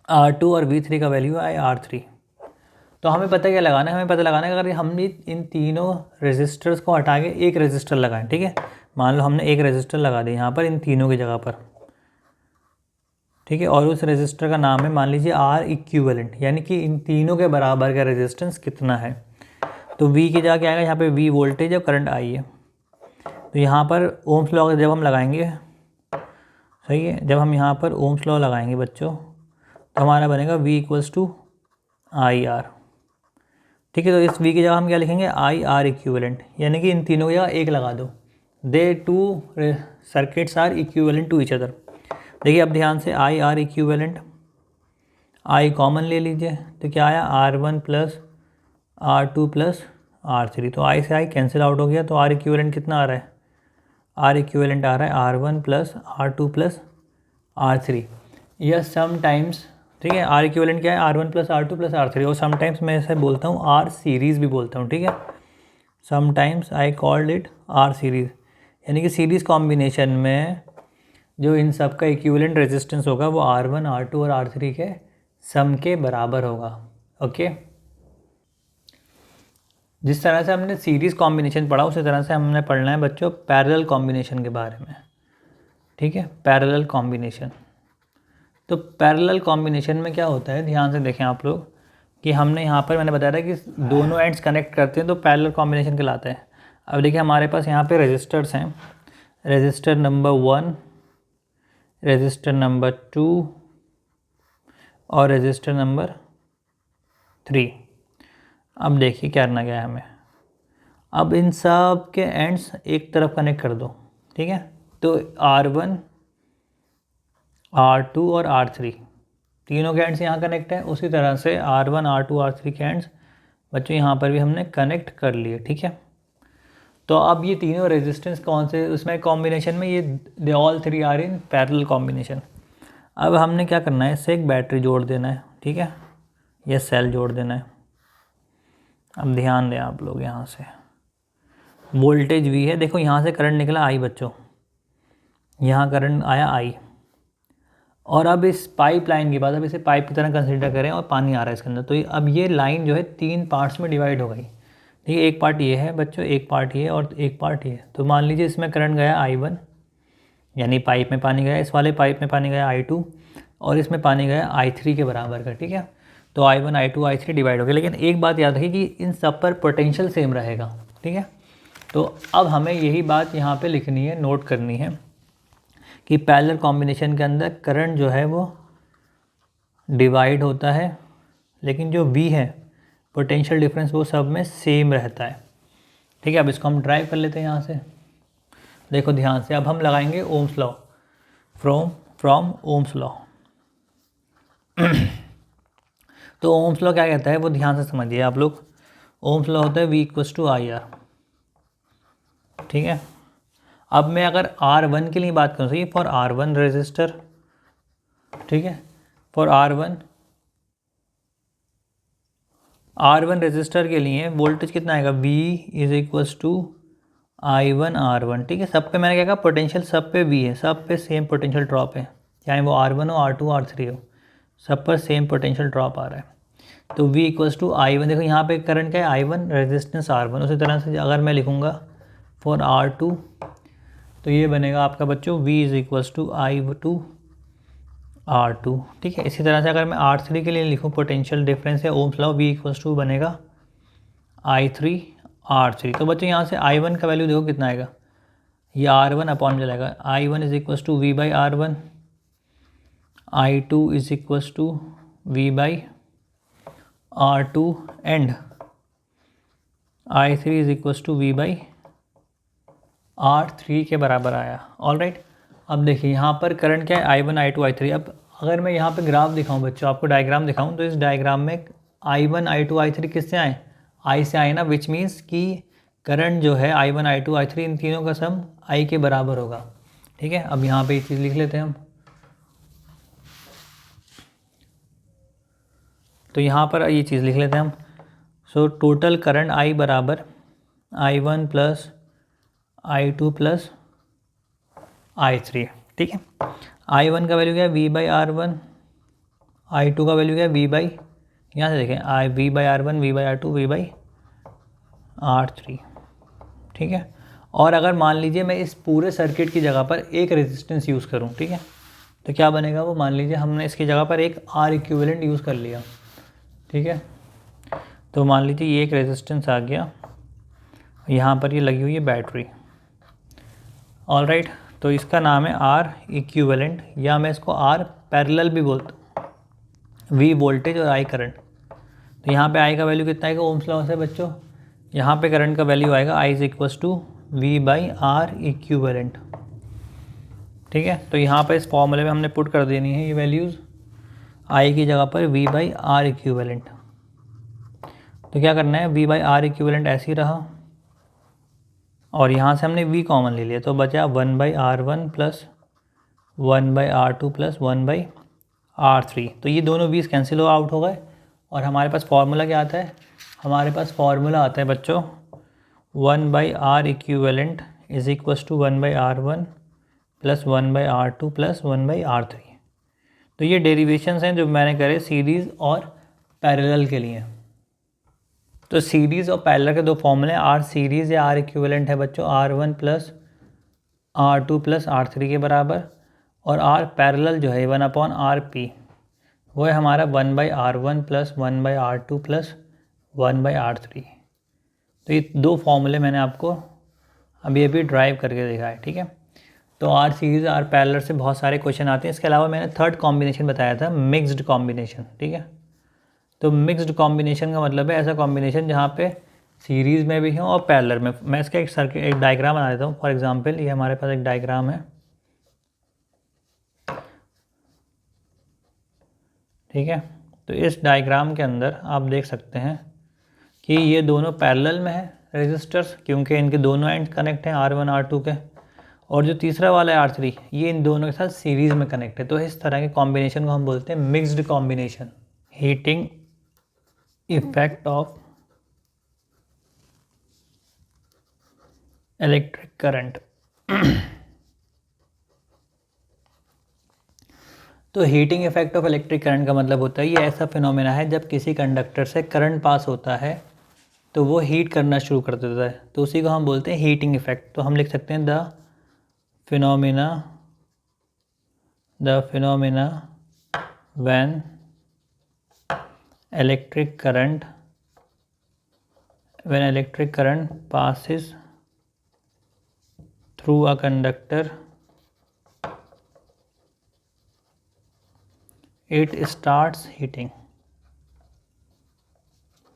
A: IR2 और V3 का वैल्यू है IR3। तो हमें पता क्या लगाना है, हमें पता लगाना है अगर हमने इन तीनों रेजिस्टर्स को हटा के एक रेजिस्टर लगाएं। ठीक है, मान लो हमने एक रेजिस्टर लगा दिया यहाँ पर इन तीनों की जगह पर। ठीक है, और उस रेजिस्टर का नाम है मान लीजिए R इक्विवेलेंट, यानी कि इन तीनों के बराबर का रेजिस्टेंस कितना है। तो V की जगह क्या आएगा, यहाँ पे V वोल्टेज और करंट I है। तो यहाँ पर ओम्स लॉ जब हम लगाएंगे, सही है, जब हम यहाँ पर ओम्स लॉ लगाएंगे बच्चों तो हमारा बनेगा V इक्वल्स टू IR। ठीक है, तो इस V की जगह हम क्या लिखेंगे, IR इक्विवेलेंट, यानी कि इन तीनों की जगह एक लगा दो। They two circuits are equivalent to each other. देखिए अब ध्यान से IR इक्विवेलेंट, I कॉमन ले लीजिए तो क्या आया R1 plus R2 plus R3। तो I से I कैंसिल आउट हो गया, तो R इक्विवेलेंट कितना आ रहा है, R इक्विवेलेंट आ रहा है R1 plus R2 plus R3। यह समटाइम्स, ठीक है, R इक्विवेलेंट क्या है, R1 plus R2 plus R3, और समटाइम्स मैं इसे बोलता हूँ R सीरीज़ भी बोलता हूँ। ठीक है, sometimes I called it R series, यानी कि सीरीज़ कॉम्बिनेशन में जो इन सब का इक्विवेलेंट रेजिस्टेंस होगा वो R1 R2 और R3 के सम के बराबर होगा। ओके, जिस तरह से हमने सीरीज़ कॉम्बिनेशन पढ़ा उसी तरह से हमने पढ़ना है बच्चों पैरेलल कॉम्बिनेशन के बारे में। ठीक है, पैरेलल कॉम्बिनेशन। तो पैरेलल कॉम्बिनेशन में क्या होता है, ध्यान से देखें आप लोग कि हमने यहाँ पर मैंने बताया था कि दोनों एंड्स कनेक्ट करते हैं तो पैरेलल कॉम्बिनेशन कहलाता है। अब देखिए हमारे पास यहाँ पे रेजिस्टर्स हैं, रेजिस्टर नंबर 1, रेजिस्टर नंबर 2 और रेजिस्टर नंबर 3। अब देखिए क्या करना क्या है हमें, अब इन सब के एंड्स एक तरफ कनेक्ट कर दो। ठीक है, तो R1 R2 और R3 तीनों के एंड्स यहाँ कनेक्ट है, उसी तरह से R1 R2 R3 के एंड्स बच्चों यहाँ पर भी हमने कनेक्ट कर लिए। ठीक है, तो अब ये तीनों रेजिस्टेंस कौन से उसमें कॉम्बिनेशन में, ये they all three are in parallel combination. अब हमने क्या करना है, इससे एक बैटरी जोड़ देना है। ठीक है, ये सेल जोड़ देना है। अब ध्यान दें आप लोग, यहाँ से वोल्टेज V है, देखो यहाँ से करंट निकला I बच्चों, यहाँ करंट आया I, और अब इस पाइप लाइन के बाद अब इसे पाइप की तरह कंसिडर करें और पानी आ रहा है इसके अंदर। तो अब ये लाइन जो है 3 पार्ट्स में डिवाइड हो गई। ठीक है, एक पार्ट ये है बच्चों, एक पार्ट ये और एक पार्ट ये। तो मान लीजिए इसमें करंट गया I1, यानी पाइप में पानी गया, इस वाले पाइप में पानी गया I2, और इसमें पानी गया I3 के बराबर का। ठीक है, तो I1 I2 I3 डिवाइड हो गया। लेकिन एक बात याद रखिए कि इन सब पर पोटेंशियल सेम रहेगा। ठीक है, तो अब हमें यही बात यहाँ पे लिखनी है, नोट करनी है कि पैरेलल कॉम्बिनेशन के अंदर करंट जो है वो डिवाइड होता है, लेकिन जो V है पोटेंशियल डिफरेंस वो सब में सेम रहता है। ठीक है, अब इसको हम ड्राइव कर लेते हैं यहाँ से। देखो ध्यान से, अब हम लगाएंगे Ohm's law, from Ohm's law. तो ओम्स लॉ क्या कहता है वो ध्यान से समझिए आप लोग। ओम्स लॉ होता है V इक्वल्स टू IR। ठीक है, अब मैं अगर R1 के लिए बात करूँ, सही, फॉर R1 रेजिस्टर, ठीक है, फॉर R1 रेजिस्टर के लिए वोल्टेज कितना आएगा, V is equals to I1 R1। ठीक है, सब पे मैंने क्या कहा, पोटेंशियल सब पे V है, सब पे सेम पोटेंशियल ड्रॉप है, चाहे वो R1 हो R2 R3 हो, सब पर सेम पोटेंशियल ड्रॉप आ रहा है। तो V इक्वल्स टू I1, देखो यहाँ पे करंट क्या है I1, रेजिस्टेंस R1। उसी तरह से अगर मैं लिखूँगा फॉर R2 तो ये बनेगा आपका बच्चों V is equals to I2 R2। ठीक है, इसी तरह से अगर मैं R3 के लिए लिखूँ, पोटेंशियल डिफरेंस है Ohm's law, V equals to बनेगा I3 R3। तो बच्चों यहाँ से I1 का वैल्यू देखो कितना आएगा, ये R1 अपॉन में चलेगा, I1 is equals to V by R1, I2 is equals to V by R2 and I3 is equals to V by R3 के बराबर आया। ऑल राइट, अब देखिए यहाँ पर करंट क्या है I1 I2 I3। अब अगर मैं यहाँ पे ग्राफ दिखाऊँ बच्चों, आपको डायग्राम दिखाऊँ, तो इस डायग्राम में I1 I2 I3 किससे आए, I से आए ना, विच मीन्स कि करंट जो है I1 I2 I3 इन तीनों का सम I के बराबर होगा। ठीक है, अब यहाँ पे ये चीज़ लिख लेते हैं हम। तो यहाँ पर ये चीज़ लिख लेते हैं हम। सो टोटल करंट I बराबर I1 plus I2 plus I3। ठीक है, I1 का वैल्यू क्या है V/R1, I2 का वैल्यू क्या है V बाई, यहाँ से देखें V/R1 V/R2 V/R3। ठीक है, और अगर मान लीजिए मैं इस पूरे सर्किट की जगह पर एक रेजिस्टेंस यूज़ करूँ, ठीक है, तो क्या बनेगा वो, मान लीजिए हमने इसकी जगह पर एक R इक्विवेलेंट यूज़ कर लिया। ठीक है, तो मान लीजिए ये एक रेजिस्टेंस आ गया, यहाँ पर ये लगी हुई है बैटरी। ऑलराइट, तो इसका नाम है R इक्विवेलेंट, या मैं इसको R पैरेलल भी बोलता हूँ। V वोल्टेज और I करंट। तो यहाँ पे I का वैल्यू कितना आएगा, ओम्स लॉ से बच्चों, यहाँ पे करंट का वैल्यू आएगा I = V/R इक्विवेलेंट। ठीक है, तो यहाँ पे इस फॉर्मूले में हमने पुट कर देनी है ये वैल्यूज़, I की जगह पर V/R इक्विवेलेंट। तो क्या करना है, V/R इक्विवेलेंट ऐसे ही रहा, और यहाँ से हमने V कॉमन ले लिया, तो बचा 1/R1 plus 1/R2 plus 1/R3। तो ये दोनों V's कैंसिल आउट हो गए, और हमारे पास फार्मूला क्या आता है, हमारे पास फार्मूला आता है बच्चों 1/R equivalent is equals to 1/R1 plus 1/R2 plus 1/R3। तो ये डेरिवेशंस हैं जो मैंने करे सीरीज़ और पैरेलल के लिए। तो सीरीज़ और पैरेलल के दो फॉर्मूले, आर सीरीज़ या आर इक्विवेलेंट है बच्चों R1 plus R2 plus R3 के बराबर, और आर पैरेलल जो है 1/RP वो है हमारा 1/R1 plus 1/R2 plus 1/R3। तो ये दो फॉर्मूले मैंने आपको अभी ड्राइव करके देखा है। ठीक है, तो आर सीरीज़ आर पैरेलल से बहुत सारे क्वेश्चन आते हैं। इसके अलावा मैंने थर्ड कॉम्बिनेशन बताया था, मिक्स्ड कॉम्बिनेशन। ठीक है, तो मिक्स्ड कॉम्बिनेशन का मतलब है ऐसा कॉम्बिनेशन जहाँ पे सीरीज़ में भी हो और पैरेलल में। मैं इसका एक डायग्राम बना देता हूँ। फॉर एग्जांपल ये हमारे पास एक डायग्राम है। ठीक है, तो इस डायग्राम के अंदर आप देख सकते हैं कि ये दोनों पैरेलल में है रेजिस्टर्स, क्योंकि इनके दोनों एंड कनेक्ट हैं R1 R2 के, और जो तीसरा वाला है R3 ये इन दोनों के साथ सीरीज़ में कनेक्ट है। तो इस तरह के कॉम्बिनेशन को हम बोलते हैं mixed combination. Heating effect of electric current. तो heating effect of electric current का मतलब होता है ये ऐसा फिनोमेना है जब किसी कंडक्टर से करंट पास होता है तो वो हीट करना शुरू कर देता है, तो उसी को हम बोलते हैं हीटिंग इफेक्ट। तो हम लिख सकते हैं the phenomena when electric current passes through a conductor, it starts heating।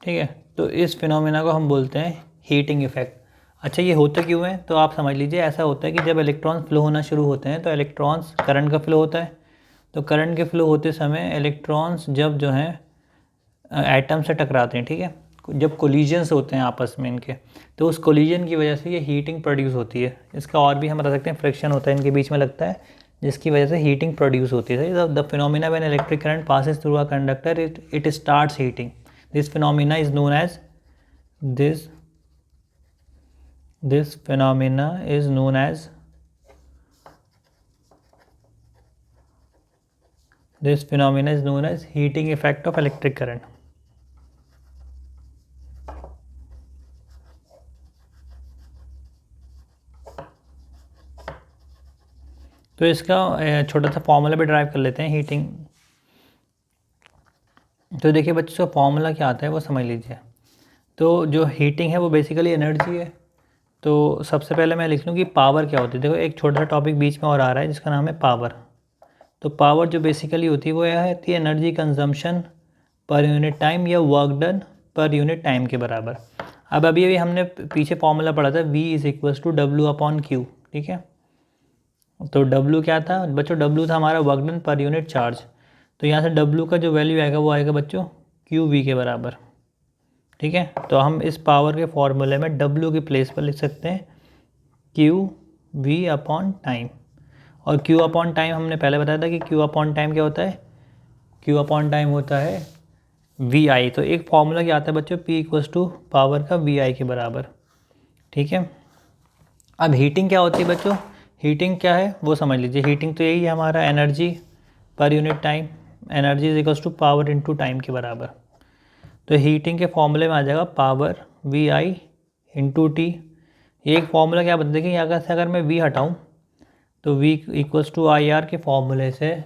A: ठीक है, तो इस फिनोमेना को हम बोलते हैं हीटिंग इफेक्ट। अच्छा, ये होता क्यों है, तो आप समझ लीजिए ऐसा होता है कि जब इलेक्ट्रॉन्स फ्लो होना शुरू होते हैं तो इलेक्ट्रॉन्स करंट का फ्लो होता है, तो करंट के फ्लो होते समय इलेक्ट्रॉन्स जब जो हैं एटम से टकराते हैं, ठीक है, जब कोलिजन्स होते हैं आपस में इनके, तो उस कोलिजन की वजह से ये हीटिंग प्रोड्यूस होती है। इसका और भी हम बता सकते हैं फ्रिक्शन होता है इनके बीच में लगता है, जिसकी वजह से हीटिंग प्रोड्यूस होती है। The phenomena when electric current passes through a conductor it starts heating. This phenomena is known as this phenomena is known as heating effect of electric current। तो इसका छोटा सा फॉर्मूला भी ड्राइव कर लेते हैं हीटिंग। तो देखिए बच्चों, फॉर्मूला क्या आता है वो समझ लीजिए। तो जो हीटिंग है वो बेसिकली एनर्जी है। तो सबसे पहले मैं लिख लूँ कि पावर क्या होती है। देखो एक छोटा सा टॉपिक बीच में और आ रहा है जिसका नाम है पावर। तो पावर जो बेसिकली होती है वो यह होती है energy consumption per unit time या work done per unit time के बराबर। अब अभी हमने पीछे फॉर्मूला पढ़ा था V = W/Q। ठीक है, तो W क्या था बच्चों, W था हमारा work done per unit charge. तो यहाँ से W का जो वैल्यू आएगा वो आएगा बच्चों क्यू वी के बराबर, ठीक है। तो हम इस पावर के फॉर्मूले में W की प्लेस पर लिख सकते हैं क्यू वी अपॉन टाइम, और Q अपॉन टाइम हमने पहले बताया था कि Q अपॉन टाइम क्या होता है, Q अपॉन टाइम होता है VI। तो एक फॉर्मूला क्या आता है बच्चों, P इक्वल्स टू पावर का VI के बराबर, ठीक है। अब हीटिंग क्या होती है बच्चों, हीटिंग क्या है वो समझ लीजिए। हीटिंग तो यही है हमारा energy per unit time, energy is equals to power into time के बराबर। तो हीटिंग के फॉर्मूले में आ जाएगा पावर VI इंटू टी। एक फॉर्मूला क्या बता, देखिए अगर मैं V हटाऊँ तो V इक्वल्स टू IR के फॉर्मूले से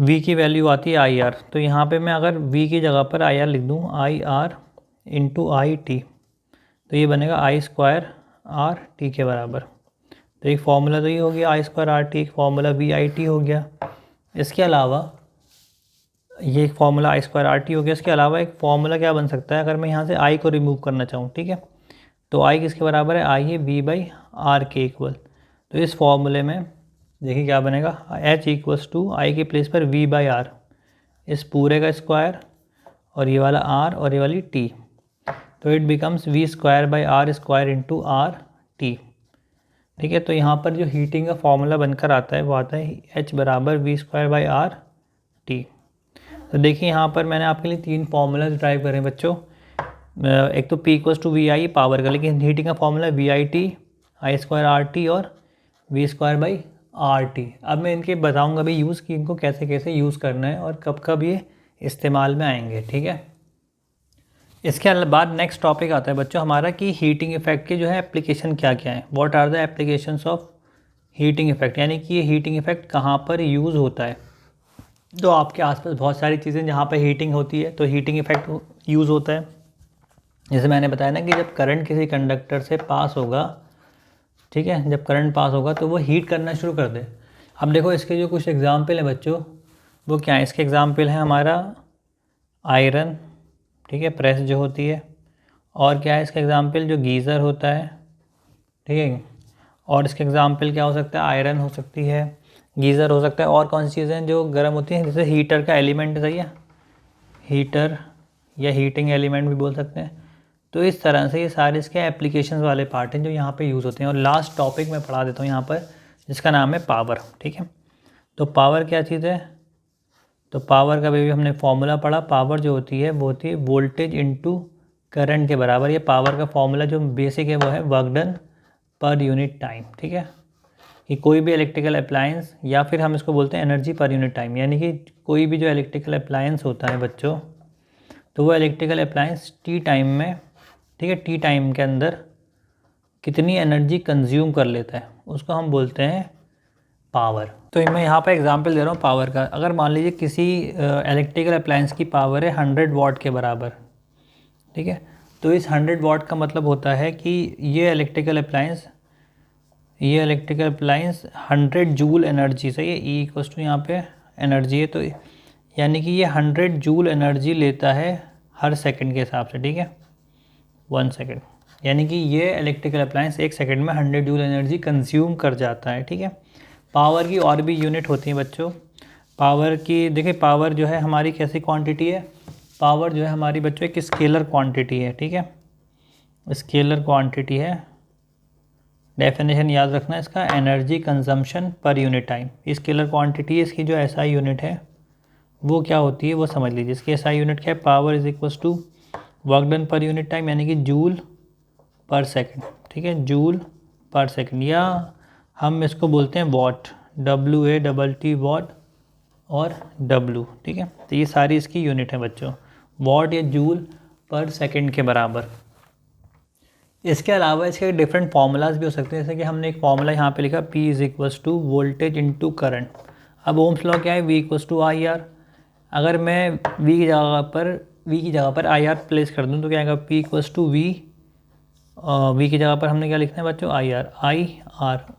A: V की वैल्यू आती है IR। तो यहाँ पे मैं अगर V की जगह पर IR लिख दूँ, IR इंटू IT, तो ये बनेगा I स्क्वायर RT के बराबर। तो एक फॉर्मूला तो ये हो गया I स्क्वायर RT, एक फॉर्मूला VIT हो गया। इसके अलावा ये एक फॉर्मूला I स्क्वायर RT हो गया। इसके अलावा एक फॉर्मूला क्या बन सकता है, अगर मैं यहाँ से I को रिमूव करना चाहूँ, ठीक है, तो I किसके बराबर है, I है V/R के इक्वल। तो इस फॉर्मूले में देखिए क्या बनेगा, H इक्वल्स टू I के प्लेस पर V/R, इस पूरे का स्क्वायर और ये वाला R और ये वाली T, तो it becomes V square by R square into RT, ठीक है। तो यहाँ पर जो हीटिंग का फॉर्मूला बनकर आता है वो आता है H बराबर V स्क्वायर बाई RT। तो देखिए यहाँ पर मैंने आपके लिए 3 फार्मूलाज ड्राइव करे बच्चों। एक तो P equals to VI power का, लेकिन हीटिंग का formula VIT, I square RT और V स्क्वायर बाई RT। अब मैं इनके बताऊंगा भी यूज़ कि इनको कैसे कैसे यूज़ करना है और कब कब ये इस्तेमाल में आएंगे, ठीक है। इसके बाद नेक्स्ट टॉपिक आता है बच्चों हमारा कि हीटिंग इफेक्ट के जो है एप्लीकेशन क्या क्या है, what are the applications of heating effect, यानी कि ये हीटिंग इफेक्ट कहाँ पर यूज़ होता है। तो आपके आसपास बहुत सारी चीज़ें जहाँ पर हीटिंग होती है तो हीटिंग इफेक्ट यूज़ होता है। जैसे मैंने बताया ना कि जब करंट किसी कंडक्टर से पास होगा, ठीक है, जब करंट पास होगा तो वो हीट करना शुरू कर दे। अब देखो इसके जो कुछ एग्जाम्पल हैं बच्चों, वो क्या है, इसके एग्जाम्पल है हमारा आयरन, ठीक है, प्रेस जो होती है, और क्या है इसका एग्जाम्पल जो गीज़र होता है, ठीक है, और इसके एग्जाम्पल क्या हो सकता है, आयरन हो सकती है, गीज़र हो सकता है, और कौन सी चीज़ें जो गर्म होती हैं, जैसे हीटर का एलिमेंट, सही है, हीटर या हीटिंग एलिमेंट भी बोल सकते हैं। तो इस तरह से ये सारे इसके एप्लीकेशंस वाले पार्ट हैं जो यहाँ पे यूज़ होते हैं। और लास्ट टॉपिक मैं पढ़ा देता हूँ यहाँ पर, जिसका नाम है पावर, ठीक है। तो पावर क्या चीज़ है, तो पावर का भी हमने फॉर्मूला पढ़ा। पावर जो होती है वो होती है वोल्टेज इनटू करंट के बराबर। ये पावर का फॉर्मूला जो बेसिक है वो है work done per unit time, ठीक है, कि कोई भी इलेक्ट्रिकल अप्लायंस, या फिर हम इसको बोलते हैं एनर्जी पर यूनिट टाइम, यानी कि कोई भी जो इलेक्ट्रिकल अप्लायंस होता है बच्चों, तो वो इलेक्ट्रिकल अप्लायंस टी टाइम में, ठीक है, टी टाइम के अंदर कितनी एनर्जी कंज्यूम कर लेता है उसको हम बोलते हैं पावर। तो मैं यहाँ पर एग्जांपल दे रहा हूँ पावर का। अगर मान लीजिए किसी इलेक्ट्रिकल अप्लायंस की पावर है 100 वाट के बराबर, ठीक है, तो इस 100 वाट का मतलब होता है कि ये इलेक्ट्रिकल अप्लायंस 100 जूल एनर्जी से, ये ई इक्वल्स टू यहाँ पे एनर्जी है, तो यानी कि ये 100 जूल एनर्जी लेता है हर सेकंड के हिसाब से, ठीक है, 1 सेकंड, यानी कि ये इलेक्ट्रिकल अप्लायंस 1 सेकंड में 100 जूल एनर्जी कंज्यूम कर जाता है, ठीक है। पावर की और भी यूनिट होती है बच्चों। पावर की देखिए, पावर जो है हमारी कैसी क्वांटिटी है, पावर जो है हमारी बच्चों एक स्केलर क्वांटिटी है, ठीक है, स्केलर क्वांटिटी है। डेफिनेशन याद रखना इसका, energy consumption per unit time. Scalar quantity है, इसकी जो एसआई यूनिट है वो क्या होती है वो समझ लीजिए। इसकी एसआई यूनिट क्या है, power is equals to work done per unit time, यानी कि जूल पर सेकंड, ठीक है, जूल पर सेकंड, या हम इसको बोलते हैं वॉट, WATT वॉट और W, ठीक है। तो ये सारी इसकी यूनिट है बच्चों, वॉट या जूल पर सेकंड के बराबर। इसके अलावा इसके डिफरेंट फार्मूलाज भी हो सकते हैं, जैसे कि हमने एक फार्मूला यहाँ पे लिखा P is equals to voltage into current. अब ओम्स लॉ क्या है, V इक्वल्स टू IR। अगर मैं V की जगह पर IR प्लेस कर दूँ तो क्या आएगा, P इक्वल्स टू V की जगह पर हमने क्या लिखना है बच्चों, IR,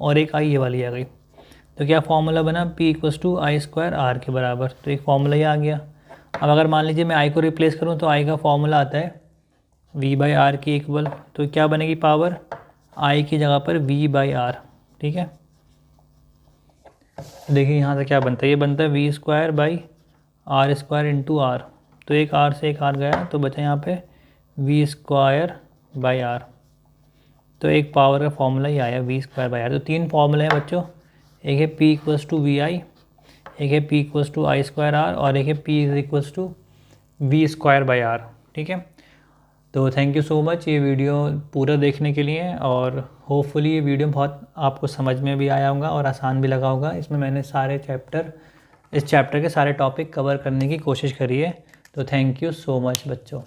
A: और एक I ये वाली आ गई, तो क्या फार्मूला बना, P equals to I square R के बराबर। तो एक फार्मूला ये आ गया। अब अगर मान लीजिए मैं I को रिप्लेस करूँ तो I का फार्मूला आता है V/R के इक्वल, तो क्या बनेगी पावर, I की जगह पर V/R, ठीक है। देखिए यहाँ से क्या बनता है, ये बनता है V square by R square into R, तो एक आर से एक आर गया तो बचा यहाँ पे वी स्क्वायर बाई आर। तो एक पावर का फॉर्मूला ही आया वी स्क्वायर बाई आर। तो 3 फॉर्मूले हैं बच्चों, एक है P equals to V I, एक है P equals to I square R और एक है P is equals to V square by R. ठीक है, तो थैंक यू सो मच ये वीडियो पूरा देखने के लिए, और होपफुली ये वीडियो बहुत आपको समझ में भी आया होगा और आसान भी लगा होगा। इसमें मैंने इस चैप्टर के सारे टॉपिक कवर करने की कोशिश करी है। तो थैंक यू सो मच बच्चों।